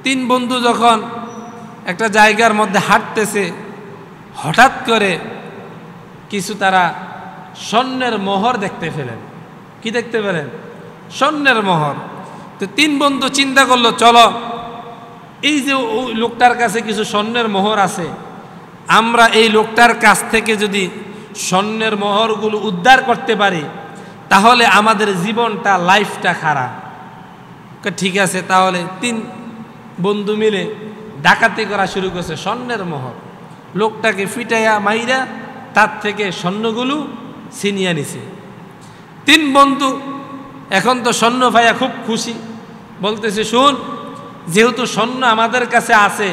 তিন বন্ধু যখন একটা জায়গার মধ্যে হাঁটতেছে, হঠাৎ করে কিছু তারা স্বর্ণের মোহর দেখতে পেলেন। কি দেখতে পেলেন? স্বর্ণের মোহর। তো তিন বন্ধু চিন্তা করলো, চলো এই যে ওই লোকটার কাছে কিছু স্বর্ণের মোহর আছে, আমরা এই লোকটার কাছ থেকে যদি স্বর্ণের মোহরগুলো উদ্ধার করতে পারি তাহলে আমাদের জীবনটা, লাইফটা খারাপ। ঠিক আছে, তাহলে তিন বন্ধু মিলে ডাকাতি করা শুরু করছে স্বর্ণের মোহর। লোকটাকে ফিটাইয়া মাইরা তার থেকে স্বর্ণগুলো ছিনিয়ে নিছে। তিন বন্ধু এখন তো স্বর্ণ ভাইয়া খুব খুশি, বলতেছে, শুন, যেহেতু স্বর্ণ আমাদের কাছে আছে,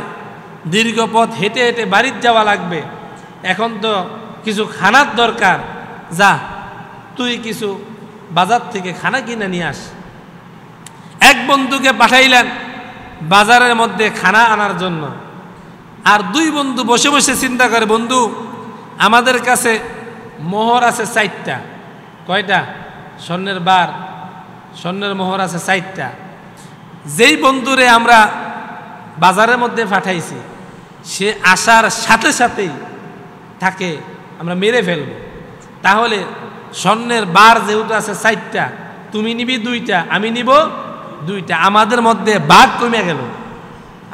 দীর্ঘ পথ হেঁটে হেঁটে বাড়ির যাওয়া লাগবে, এখন তো কিছু খানার দরকার, যা তুই কিছু বাজার থেকে খানা কিনে নিয়ে আস। এক বন্ধুকে পাঠাইলেন বাজারের মধ্যে খানা আনার জন্য। আর দুই বন্ধু বসে বসে চিন্তা করে, বন্ধু আমাদের কাছে মোহর আছে 4টা। কয়টা? স্বর্ণের বার, স্বর্ণের মোহর আছে 4টা। যেই বন্ধুরে আমরা বাজারের মধ্যে পাঠাইছি সে আসার সাথে সাথেই তাকে আমরা মেরে ফেলব। তাহলে স্বর্ণের বার যেহেতু আছে 4টা, তুমি নিবি 2টা, আমি নিব 2টা, আমাদের মধ্যে ভাগ কমে গেল।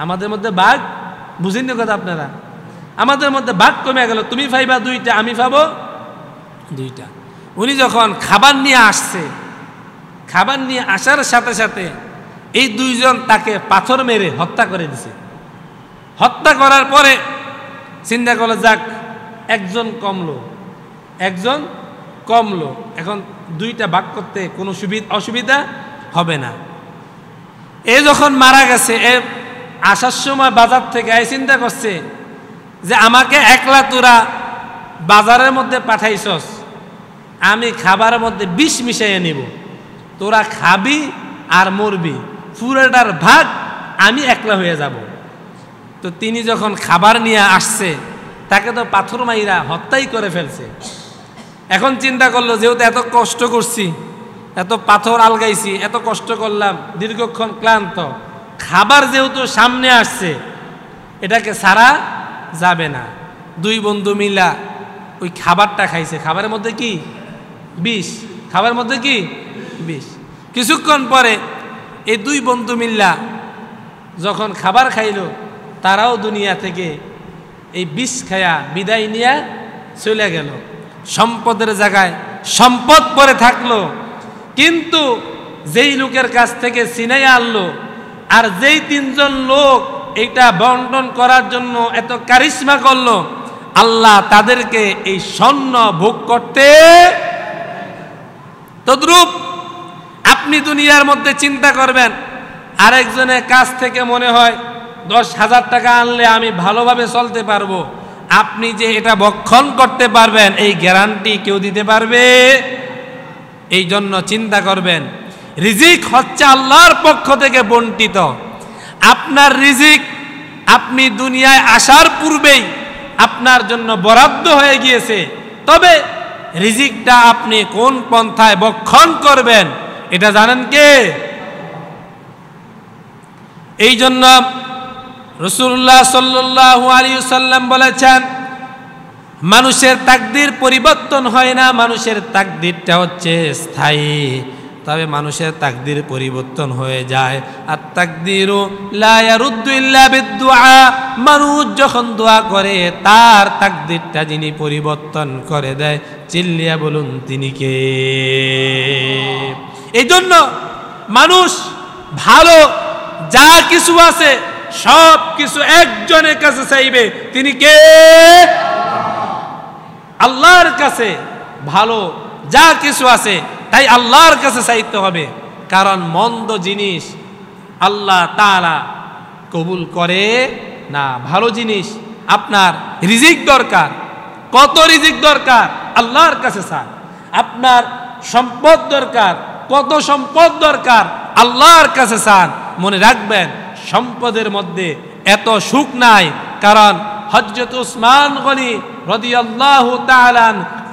আমাদের মধ্যে ভাগ, বুঝেননি কথা আপনারা? আমাদের মধ্যে ভাগ কমে গেল, তুমি পাইবা 2টা, আমি পাবো 2টা। উনি যখন খাবার নিয়ে আসছে, খাবার নিয়ে আসার সাথে সাথে এই দুইজন তাকে পাথর মেরে হত্যা করে দিছে। হত্যা করার পরে চিন্তা করলো, যাক একজন কমলো, একজন কমলো, এখন 2টা ভাগ করতে কোনো অসুবিধা হবে না। এ যখন মারা গেছে, এ আসার সময় বাজার থেকে এই চিন্তা করছে যে আমাকে একলা তোরা বাজারের মধ্যে পাঠাইছস, আমি খাবারের মধ্যে বিষ মিশাইয়া নিব, তোরা খাবি আর মরবি, পুরোটার ভাগ আমি একলা হয়ে যাব। তো তিনি যখন খাবার নিয়ে আসছে তাকে তো পাথর মাইরা হত্যাই করে ফেলছে। এখন চিন্তা করলো, যেহেতু এত কষ্ট করছি, এত পাথর আলগাইছি, এত কষ্ট করলাম, দীর্ঘক্ষণ ক্লান্ত, খাবার যেহেতু সামনে আসছে এটাকে ছাড়া যাবে না। দুই বন্ধু মিলা ওই খাবারটা খাইছে। খাবারের মধ্যে কি? বিষ। খাবারের মধ্যে কি? বিষ। কিছুক্ষণ পরে এই দুই বন্ধু মিল্লা যখন খাবার খাইল, তারাও দুনিয়া থেকে এই বিষ খায়া বিদায় নিয়ে চলে গেল। সম্পদের জায়গায় সম্পদ পরে থাকলো, কিন্তু যেই লোকের কাছ থেকে ছিনাইয়া আনলো আর যেই 3জন লোক এটা বন্টন করার জন্য এত কারিশমা করলো, আল্লাহ তাদেরকে এই স্বর্ণ ভোগ করতে। তদ্রূপ আপনি দুনিয়ার মধ্যে চিন্তা করবেন, আরেকজনের কাছ থেকে মনে হয় 10,000 টাকা আনলে আমি ভালোভাবে চলতে পারবো, আপনি যে এটা ভক্ষণ করতে পারবেন এই গ্যারান্টি কেউ দিতে পারবে? এই জন্য চিন্তা করবেন, রিজিক হচ্ছে আল্লাহর পক্ষ থেকে বন্টিত। আপনার রিজিক আপনি দুনিয়ায় আসার পূর্বেই আপনার জন্য বরাদ্দ হয়ে গিয়েছে, তবে রিজিকটা আপনি কোন পন্থায় ভক্ষণ করবেন এটা জানেন কে? এই জন্য রাসূলুল্লাহ সাল্লাল্লাহু আলাইহি ওয়াসাল্লাম বলেছেন, মানুষের তাকদীর পরিবর্তন হয় না, মানুষের তাকদীরটা হচ্ছে স্থায়ী, তবে মানুষের তাকদীর পরিবর্তন হয়ে যায়। আর তাকদীরু লা ইয়ারুদ্দু ইল্লা বিদুআ, মানুষ যখন দোয়া করে তার তাকদীরটা যিনি পরিবর্তন করে দেয়, চিল্লিয়া বলুন তিনি কে? এই জন্য মানুষ ভালো যা কিছু আছে সব কিছু একজনের কাছে চাইবে, তিনি কে? আল্লাহর কাছে। ভালো যা কিছু আছে তাই আল্লাহর কাছে চাইতে হবে, কারণ মন্দ জিনিস আল্লাহ তাআলা কবুল করে না। ভালো জিনিস, আপনার রিজিক দরকার, কত রিজিক দরকার আল্লাহর কাছে চান। আপনার সম্পদ দরকার, কত সম্পদ দরকার আল্লাহর কাছে চান। মনে রাখবেন, সম্পদের মধ্যে এত সুখ নাই, কারণ হযরত উসমান গনি রাদিয়াল্লাহু তাআলা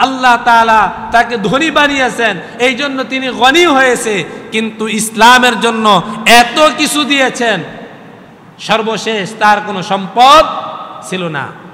আল্লাহ তাআলা তাকে ধনী বানিয়েছেন, এই জন্য তিনি গনি হয়েছে, কিন্তু ইসলামের জন্য এত কিছু দিয়েছেন। সর্বশেষ তার কোনো সম্পদ ছিল না।